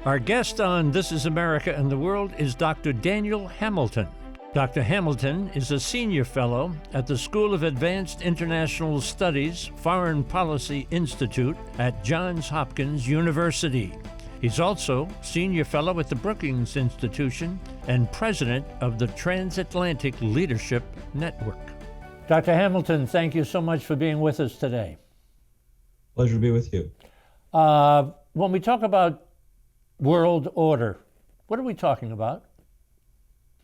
Our guest on This is America and the World is Dr. Daniel Hamilton. Dr. Hamilton is a senior fellow at the School of Advanced International Studies Foreign Policy Institute at Johns Hopkins University. He's also senior fellow at the Brookings Institution and president of the Transatlantic Leadership Network. Dr. Hamilton, thank you so much for being with us today. Pleasure to be with you. When we talk about world order, what are we talking about?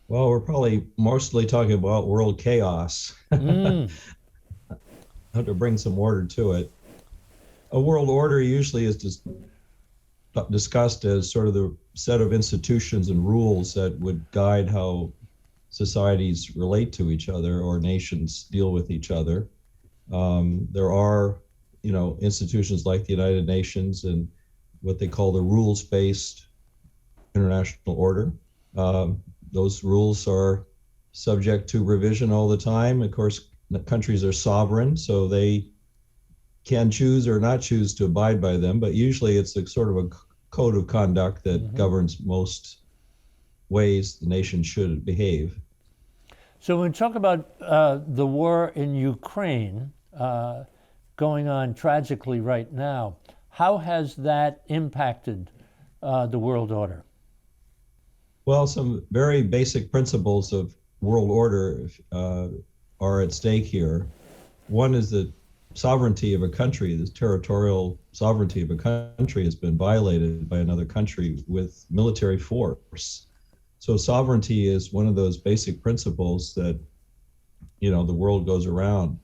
Well, we're probably mostly talking about world chaos. How to bring some order to it. A world order usually is just discussed as sort of the set of institutions and rules that would guide how societies relate to each other or nations deal with each other. There are, institutions like the United Nations and what they call the rules-based international order. Those rules are subject to revision all the time. Of course, the countries are sovereign, so they can choose or not choose to abide by them, but usually it's a sort of a code of conduct that governs most ways the nation should behave. So when we talk about the war in Ukraine going on tragically right now, how has that impacted the world order? Well, some very basic principles of world order are at stake here. One is that sovereignty of a country, the territorial sovereignty of a country has been violated by another country with military force. So sovereignty is one of those basic principles that, the world goes around.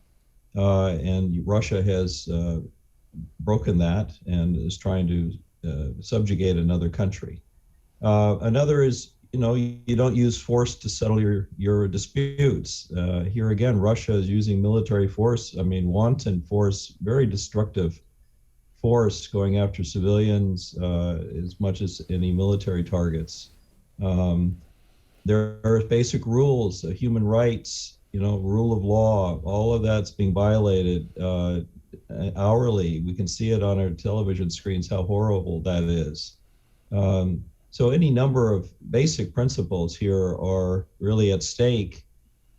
And Russia has broken that and is trying to subjugate another country. Another is, you don't use force to settle your disputes. Here again, Russia is using military force, wanton force, very destructive force going after civilians as much as any military targets. There are basic rules, human rights, rule of law, all of that's being violated hourly. We can see it on our television screens how horrible that is. So any number of basic principles here are really at stake.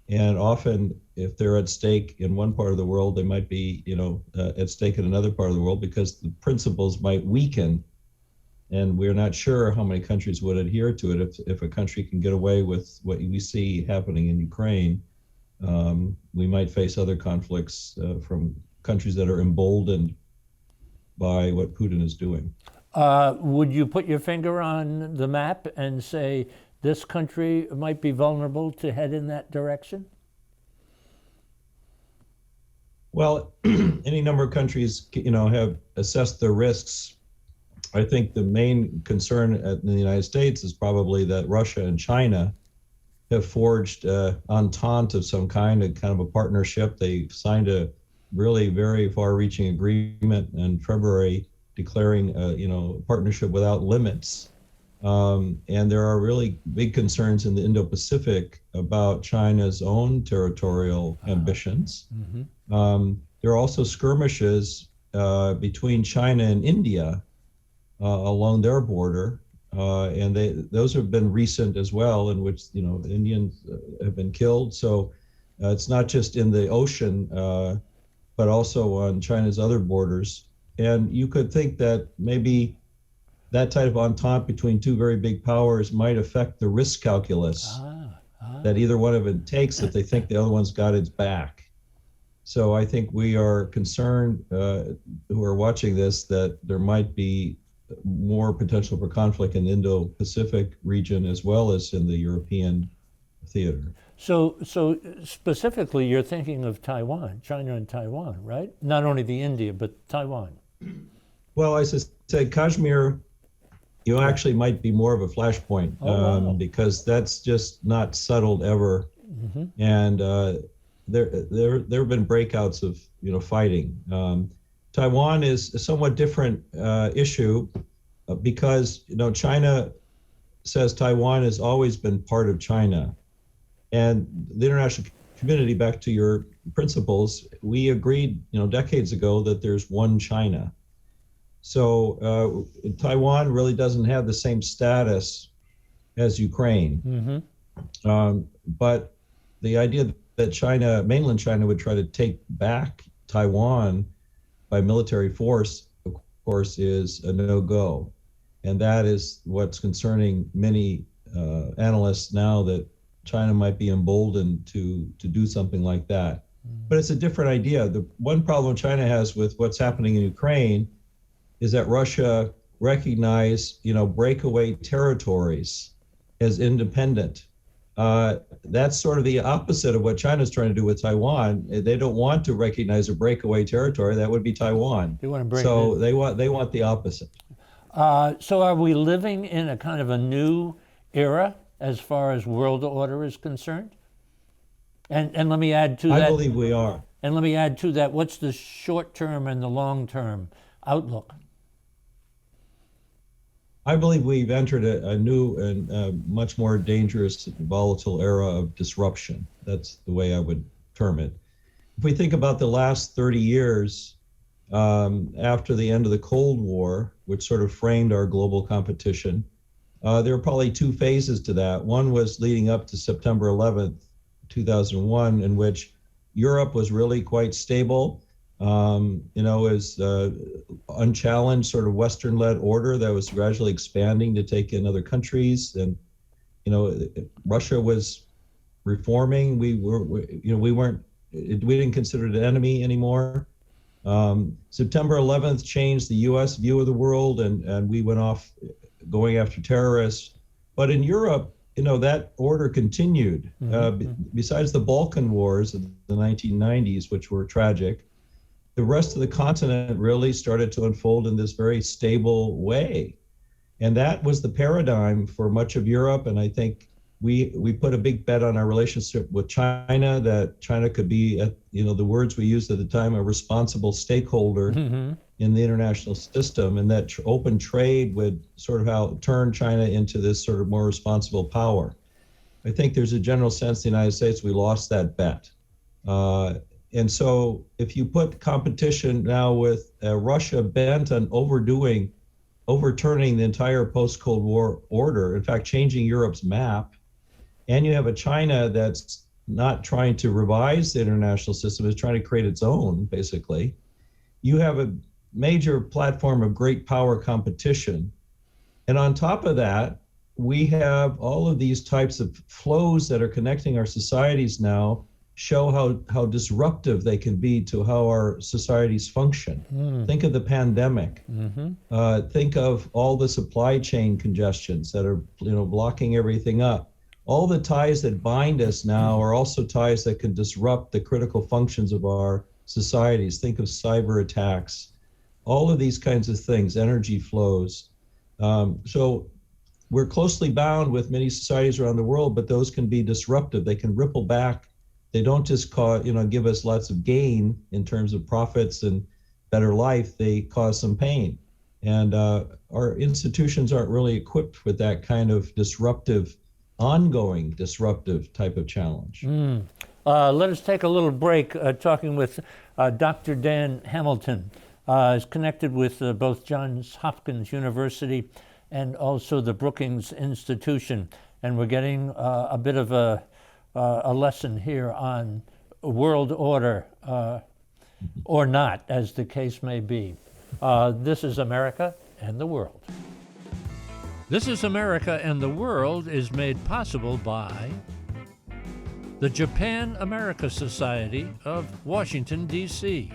And often if they're at stake in one part of the world, they might be, at stake in another part of the world because the principles might weaken. And we're not sure how many countries would adhere to it. If a country can get away with what we see happening in Ukraine, we might face other conflicts from countries that are emboldened by what Putin is doing. Would you put your finger on the map and say this country might be vulnerable to head in that direction? Well, any number of countries, have assessed their risks. I think the main concern in the United States is probably that Russia and China have forged entente of some kind of a partnership. They signed a really very far-reaching agreement in February declaring a partnership without limits. And there are really big concerns in the Indo-Pacific about China's own territorial ambitions. There are also skirmishes between China and India along their border. And those have been recent as well, in which the Indians have been killed. So it's not just in the ocean, but also on China's other borders. And you could think that maybe that type of entente between two very big powers might affect the risk calculus that either one of them takes if they think the other one's got its back. So I think we are concerned, who are watching this, that there might be more potential for conflict in the Indo-Pacific region as well as in the European theater. So specifically, you're thinking of Taiwan, China and Taiwan, right? Not only the India, but Taiwan. Well, as I said, Kashmir, actually might be more of a flashpoint because that's just not settled ever. And there have been breakouts of fighting. Taiwan is a somewhat different issue because China says Taiwan has always been part of China, and the international community, back to your principles, we agreed decades ago that there's one China. So Taiwan really doesn't have the same status as Ukraine. But the idea that China, mainland China, would try to take back Taiwan by military force, of course, is a no-go. And that is what's concerning many analysts now, that China might be emboldened to do something like that. But it's a different idea. The one problem China has with what's happening in Ukraine is that Russia recognized, breakaway territories as independent. That's sort of the opposite of what China's trying to do with Taiwan. They don't want to recognize a breakaway territory. That would be Taiwan. They want to break so it. they want the opposite. So are we living in a kind of a new era as far as world order is concerned? And let me add to that. I believe we are. And let me add to that, what's the short-term and the long-term outlook? I believe we've entered a new and much more dangerous, volatile era of disruption. That's the way I would term it. If we think about the last 30 years, after the end of the Cold War, which sort of framed our global competition, there were probably two phases to that. One was leading up to September 11th, 2001, in which Europe was really quite stable. As unchallenged sort of Western-led order that was gradually expanding to take in other countries, and Russia was reforming. We didn't consider it an enemy anymore. September 11th changed the U.S. view of the world, and we went off going after terrorists. But in Europe, that order continued. Besides the Balkan Wars of the 1990s, which were tragic, the rest of the continent really started to unfold in this very stable way. And that was the paradigm for much of Europe. And I think we put a big bet on our relationship with China, that China could be, the words we used at the time, a responsible stakeholder in the international system, and that open trade would sort of turn China into this sort of more responsible power. I think there's a general sense in the United States we lost that bet. And so if you put competition now with Russia bent on overturning the entire post-Cold War order, in fact, changing Europe's map, and you have a China that's not trying to revise the international system, is trying to create its own, basically, you have a major platform of great power competition. And on top of that, we have all of these types of flows that are connecting our societies now, show how disruptive they can be to how our societies function. Think of the pandemic. Think of all the supply chain congestions that are blocking everything up. All the ties that bind us now are also ties that can disrupt the critical functions of our societies. Think of cyber attacks, all of these kinds of things, energy flows. So we're closely bound with many societies around the world, but those can be disruptive. They can ripple back. They don't just give us lots of gain in terms of profits and better life. They cause some pain. And our institutions aren't really equipped with that kind of ongoing disruptive type of challenge. Let us take a little break talking with Dr. Dan Hamilton. Is connected with both Johns Hopkins University and also the Brookings Institution. And we're getting a bit of a lesson here on world order, or not, as the case may be. This is America and the World. This is America and the World is made possible by the Japan-America Society of Washington, D.C.,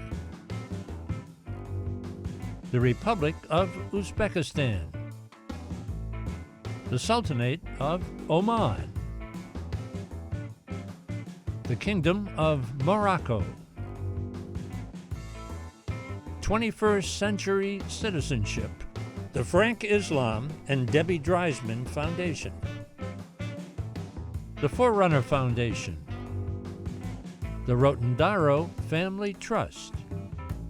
the Republic of Uzbekistan, the Sultanate of Oman, the Kingdom of Morocco, 21st Century Citizenship, the Frank Islam and Debbie Dreisman Foundation, the Forerunner Foundation, the Rotendaro Family Trust,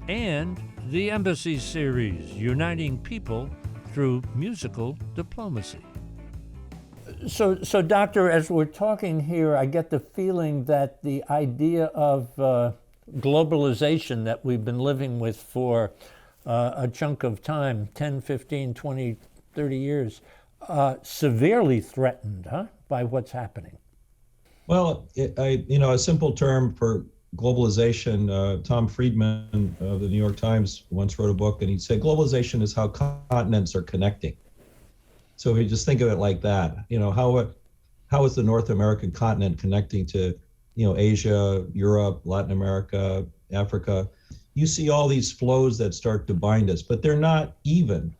and the Embassy Series, Uniting People Through Musical Diplomacy. So, Doctor, as we're talking here, I get the feeling that the idea of globalization that we've been living with for a chunk of time, 10, 15, 20, 30 years, severely threatened, by what's happening. Well, a simple term for globalization, Tom Friedman of the New York Times once wrote a book, and he said globalization is how continents are connecting. So if you just think of it like that, how is the North American continent connecting to, Asia, Europe, Latin America, Africa? You see all these flows that start to bind us, but they're not even.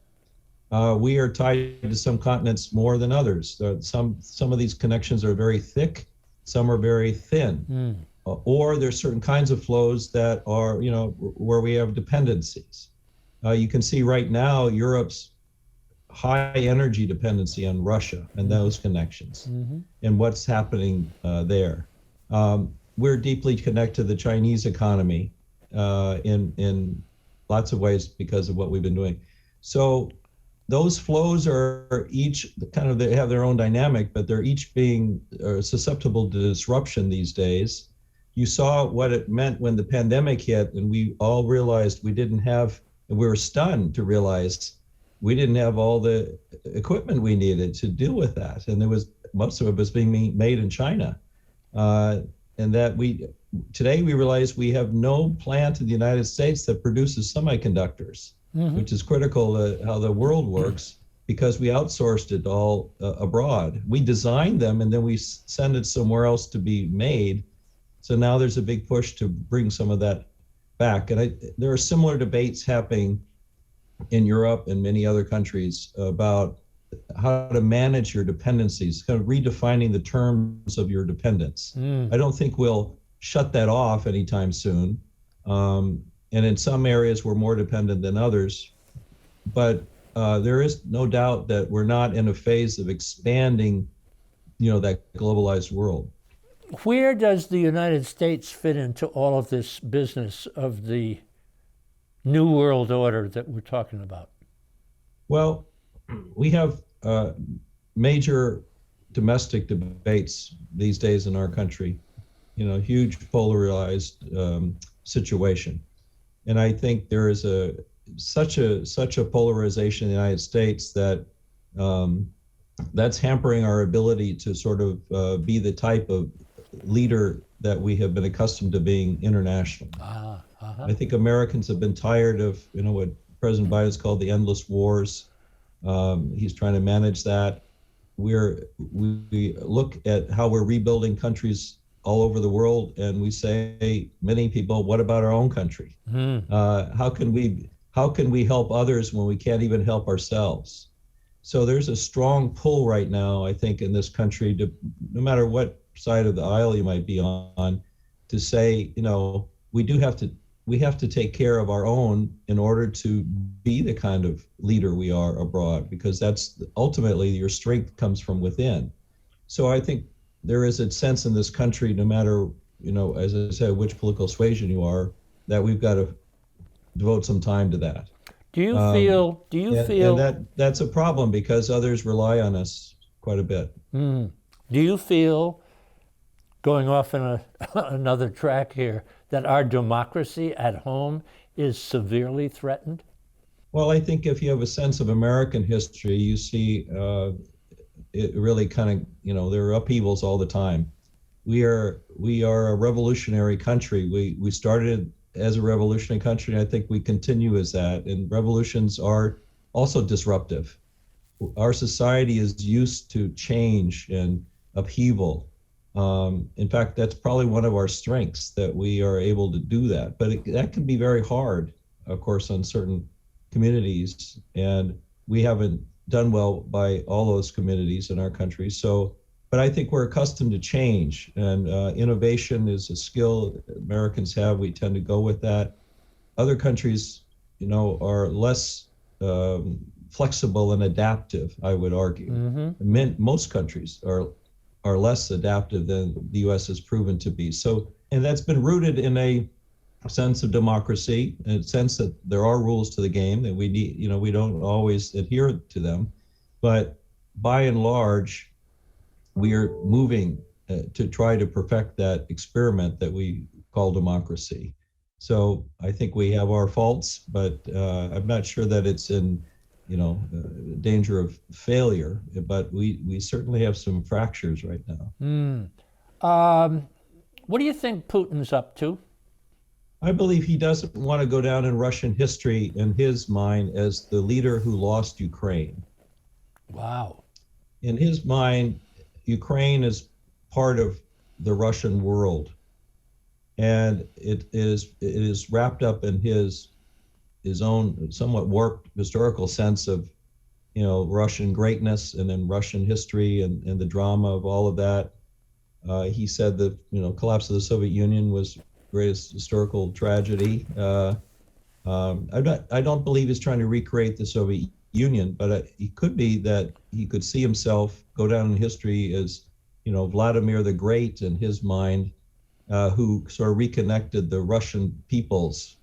We are tied to some continents more than others. Some of these connections are very thick, some are very thin. Or there's certain kinds of flows that are, where we have dependencies. You can see right now Europe's high energy dependency on Russia and those connections and what's happening there. We're deeply connected to the Chinese economy in lots of ways because of what we've been doing. So those flows are each they have their own dynamic, but they're each being susceptible to disruption these days. You saw what it meant when the pandemic hit, and we all realized we were stunned to realize we didn't have all the equipment we needed to deal with that. And most of it was being made in China. And that today we realize we have no plant in the United States that produces semiconductors, which is critical to how the world works, because we outsourced it all abroad. We designed them and then we send it somewhere else to be made. So now there's a big push to bring some of that back. And there are similar debates happening in Europe and many other countries about how to manage your dependencies, kind of redefining the terms of your dependence. I don't think we'll shut that off anytime soon. And in some areas, we're more dependent than others. But there is no doubt that we're not in a phase of expanding, that globalized world. Where does the United States fit into all of this business of the New World Order that we're talking about? Well, we have major domestic debates these days in our country, huge polarized situation. And I think there is such a polarization in the United States that that's hampering our ability to sort of be the type of leader that we have been accustomed to being internationally. I think Americans have been tired of, what President Biden's called the endless wars. He's trying to manage that. We look at how we're rebuilding countries all over the world, and we say, many people, what about our own country? How can we help others when we can't even help ourselves? So there's a strong pull right now, I think, in this country, no matter what side of the aisle you might be on, to say, we have to take care of our own in order to be the kind of leader we are abroad, because that's ultimately your strength comes from within. So I think there is a sense in this country, no matter, as I said, which political persuasion you are, that we've got to devote some time to that. Do you feel and that's a problem because others rely on us quite a bit. Do you feel, going off in another track here, that our democracy at home is severely threatened? Well, I think if you have a sense of American history, you see it really kind of, there are upheavals all the time. We are a revolutionary country. We started as a revolutionary country, and I think we continue as that. And revolutions are also disruptive. Our society is used to change and upheaval. In fact, that's probably one of our strengths, that we are able to do that. But that can be very hard, of course, on certain communities. And we haven't done well by all those communities in our country. But I think we're accustomed to change, and innovation is a skill Americans have. We tend to go with that. Other countries, are less flexible and adaptive, I would argue. Most countries are less adaptive than the U.S. has proven to be. And that's been rooted in a sense of democracy, in a sense that there are rules to the game that we need, we don't always adhere to them. But by and large, we are moving to try to perfect that experiment that we call democracy. So I think we have our faults, but I'm not sure that it's in, danger of failure. But we certainly have some fractures right now. What do you think Putin's up to? I believe he doesn't want to go down in Russian history in his mind as the leader who lost Ukraine. Wow. In his mind, Ukraine is part of the Russian world, and it is wrapped up in his own somewhat warped historical sense of Russian greatness and then Russian history and the drama of all of that. He said that collapse of the Soviet Union was the greatest historical tragedy. I don't believe he's trying to recreate the Soviet Union, but it could be that he could see himself go down in history as Vladimir the Great in his mind, who sort of reconnected the Russian peoples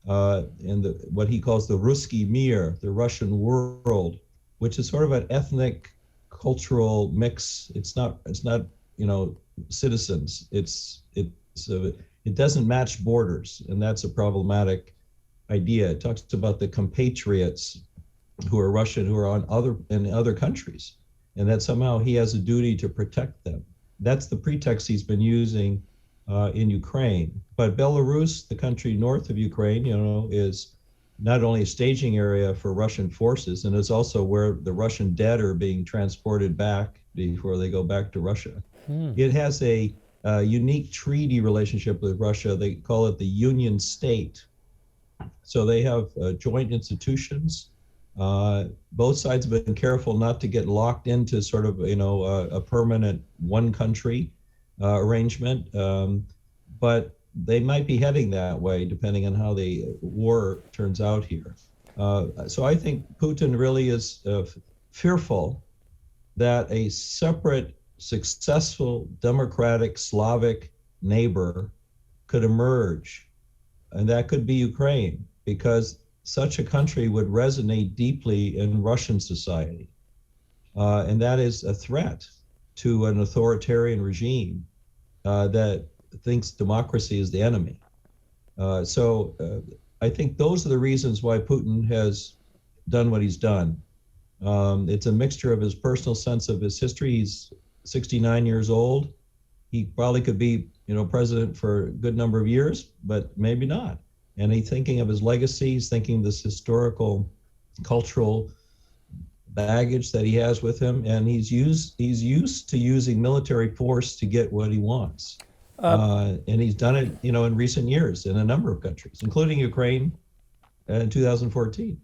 in what he calls the Ruski Mir, the Russian world, which is sort of an ethnic, cultural mix. It's not citizens. It doesn't match borders, and that's a problematic idea. It talks about the compatriots who are Russian, who are in other countries, and that somehow he has a duty to protect them. That's the pretext he's been using in Ukraine. But Belarus, the country north of Ukraine, is not only a staging area for Russian forces, and it's also where the Russian dead are being transported back before they go back to Russia. It has a unique treaty relationship with Russia. They call it the Union State. So they have joint institutions. Both sides have been careful not to get locked into sort of a permanent one country arrangement, but they might be heading that way depending on how the war turns out here. So I think Putin really is fearful that a separate, successful, democratic, Slavic neighbor could emerge, and that could be Ukraine, because such a country would resonate deeply in Russian society. And that is a threat to an authoritarian regime that thinks democracy is the enemy. So I think those are the reasons why Putin has done what he's done. It's a mixture of his personal sense of his history. He's 69 years old. He probably could be, president for a good number of years, but maybe not. And he's thinking of his legacy. He's thinking this historical, cultural baggage that he has with him, and he's used to using military force to get what he wants. And he's done it, in recent years in a number of countries, including Ukraine in 2014.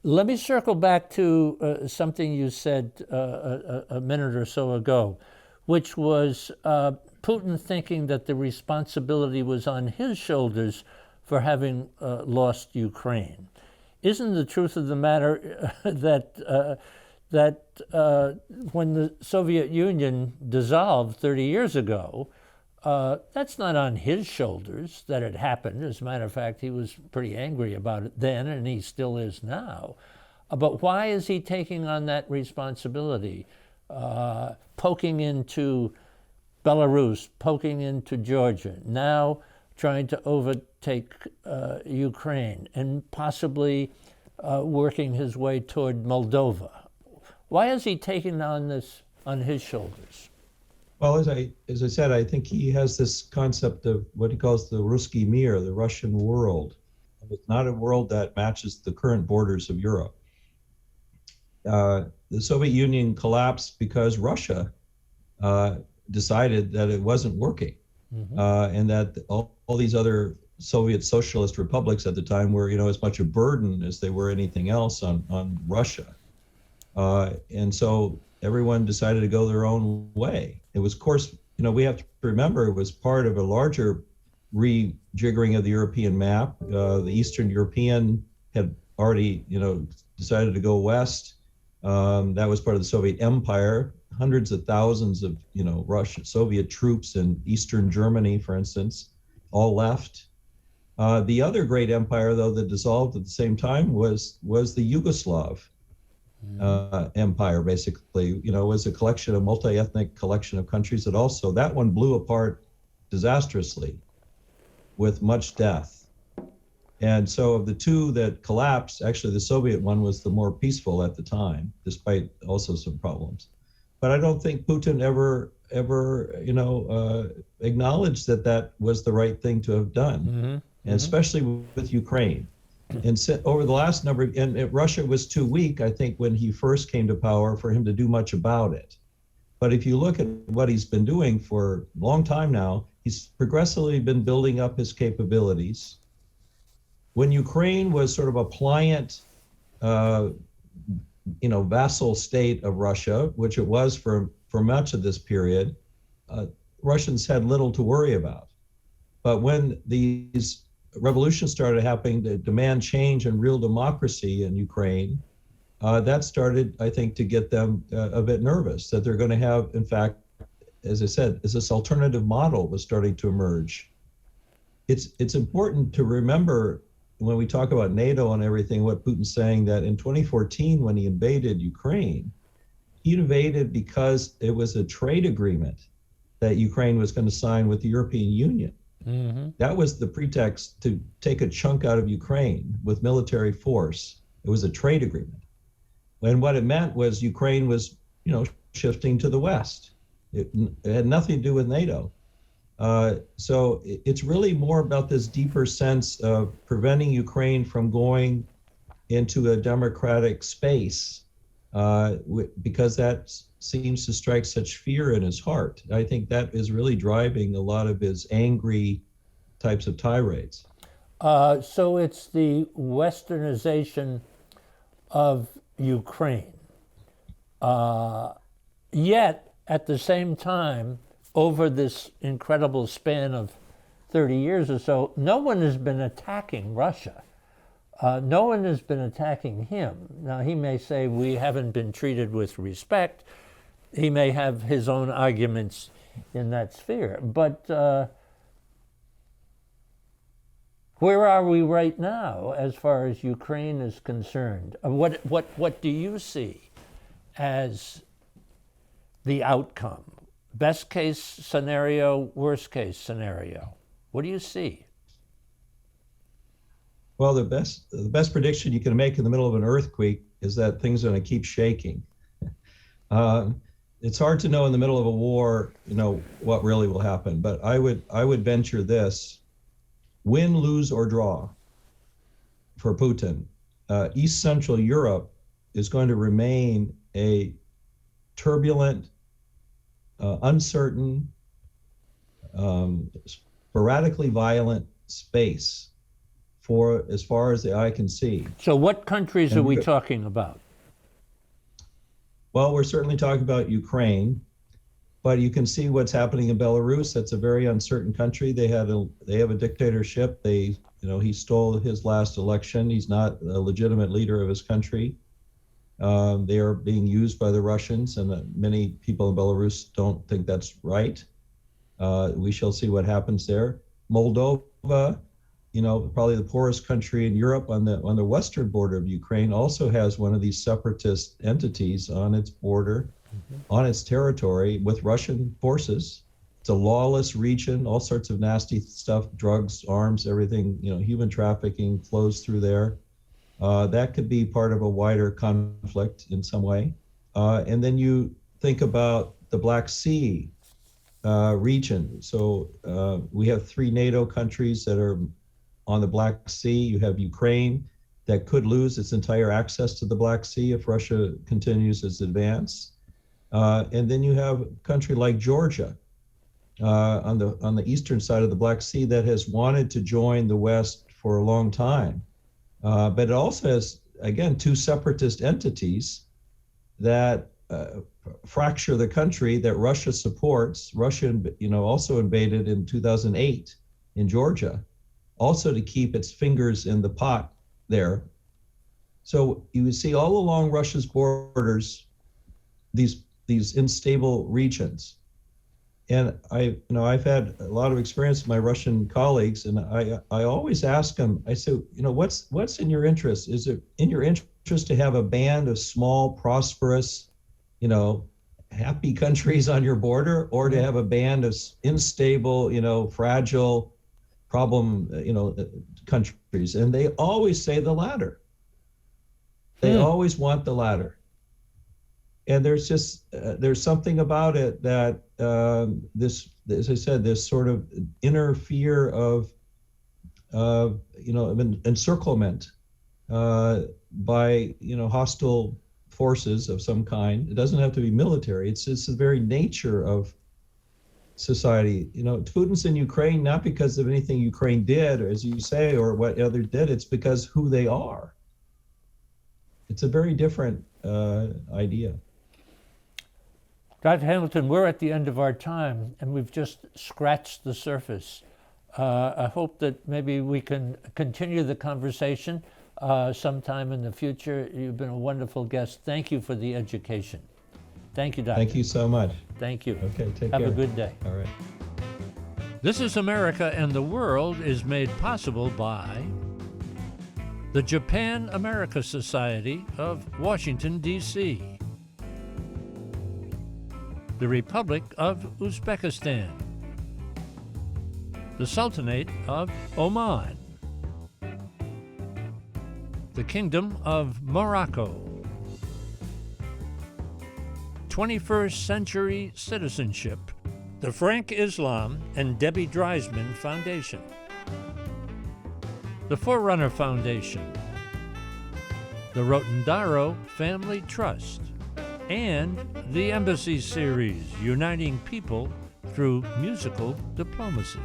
Let me circle back to something you said a minute or so ago, which was Putin thinking that the responsibility was on his shoulders for having lost Ukraine. Isn't the truth of the matter that when the Soviet Union dissolved 30 years ago, that's not on his shoulders that it happened. As a matter of fact, he was pretty angry about it then, and he still is now. But why is he taking on that responsibility, poking into Belarus, poking into Georgia, now trying to overtake Ukraine, and possibly working his way toward Moldova? Why is he taking on this on his shoulders? Well, as I said, I think he has this concept of what he calls the Ruski Mir, the Russian world. It's not a world that matches the current borders of Europe. The Soviet Union collapsed because Russia decided that it wasn't working, and that all these other Soviet socialist republics at the time were, as much a burden as they were anything else on Russia. And so everyone decided to go their own way. It was, of course, we have to remember it was part of a larger rejiggering of the European map. The Eastern European had already, decided to go west. That was part of the Soviet Empire. Hundreds of thousands of, Russian Soviet troops in Eastern Germany, for instance, all left. The other great empire, though, that dissolved at the same time was the Yugoslav empire. Basically, was a collection, a multi-ethnic collection of countries that one blew apart disastrously with much death. And so of the two that collapsed, actually the Soviet one was the more peaceful at the time, despite also some problems. But I don't think Putin ever acknowledged that that was the right thing to have done, and especially with Ukraine. And so over the last and Russia was too weak, I think, when he first came to power for him to do much about it. But if you look at what he's been doing for a long time now, he's progressively been building up his capabilities. When Ukraine was sort of a pliant, vassal state of Russia, which it was for much of this period, Russians had little to worry about. But when these revolutions started happening to demand change and real democracy in Ukraine, that started, I think, to get them a bit nervous that they're going to have, in fact, as I said, this alternative model was starting to emerge. It's important to remember when we talk about NATO and everything, what Putin's saying, that in 2014, when he invaded Ukraine, he invaded because it was a trade agreement that Ukraine was going to sign with the European Union. That was the pretext to take a chunk out of Ukraine with military force. It was a trade agreement. And what it meant was Ukraine was, shifting to the West. It had nothing to do with NATO. So it's really more about this deeper sense of preventing Ukraine from going into a democratic space, because that seems to strike such fear in his heart. I think that is really driving a lot of his angry types of tirades. So it's the westernization of Ukraine. Yet, at the same time, over this incredible span of 30 years or so, no one has been attacking Russia. No one has been attacking him. Now, he may say we haven't been treated with respect. He may have his own arguments in that sphere. But where are we right now as far as Ukraine is concerned? What do you see as the outcome? Best case scenario, worst case scenario. What do you see? Well, the best prediction you can make in the middle of an earthquake is that things are going to keep shaking. It's hard to know in the middle of a war, what really will happen. But I would venture this: win, lose, or draw for Putin, East Central Europe is going to remain a turbulent, uncertain, sporadically violent space for as far as the eye can see. So what countries are we talking about? Well, we're certainly talking about Ukraine, but you can see what's happening in Belarus. That's a very uncertain country. They have a dictatorship. He stole his last election. He's not a legitimate leader of his country. They are being used by the Russians, and many people in Belarus don't think that's right. We shall see what happens there. Moldova, probably the poorest country in Europe on the western border of Ukraine, also has one of these separatist entities on its border, on its territory with Russian forces. It's a lawless region, all sorts of nasty stuff, drugs, arms, everything, human trafficking flows through there. That could be part of a wider conflict in some way. And then you think about the Black Sea region. So we have 3 NATO countries that are on the Black Sea. You have Ukraine that could lose its entire access to the Black Sea if Russia continues its advance. And then you have a country like Georgia on the eastern side of the Black Sea that has wanted to join the West for a long time. But it also has, again, 2 separatist entities that fracture the country that Russia supports. Russia, also invaded in 2008 in Georgia, also to keep its fingers in the pot there. So you would see all along Russia's borders these unstable regions. And I've had a lot of experience with my Russian colleagues, and I always ask them, I say, what's in your interest? Is it in your interest to have a band of small, prosperous, happy countries on your border, or to have a band of unstable, fragile, problem, countries, and they always say the latter. They always want the latter. And there's just there's something about it that this, as I said, this sort of inner fear of encirclement by hostile forces of some kind. It doesn't have to be military. It's the very nature of society. Putin's in Ukraine not because of anything Ukraine did, or as you say, or what others did. It's because who they are. It's a very different idea. Dr. Hamilton, we're at the end of our time, and we've just scratched the surface. I hope that maybe we can continue the conversation sometime in the future. You've been a wonderful guest. Thank you for the education. Thank you, Doctor. Thank you so much. Thank you. Okay, take care. Have a good day. All right. This is America and the World is made possible by the Japan-America Society of Washington, D.C., the Republic of Uzbekistan, the Sultanate of Oman, the Kingdom of Morocco, 21st Century Citizenship, the Frank Islam and Debbie Dreisman Foundation, the Forerunner Foundation, the Rotendaro Family Trust, and the Embassy Series, uniting people through musical diplomacy.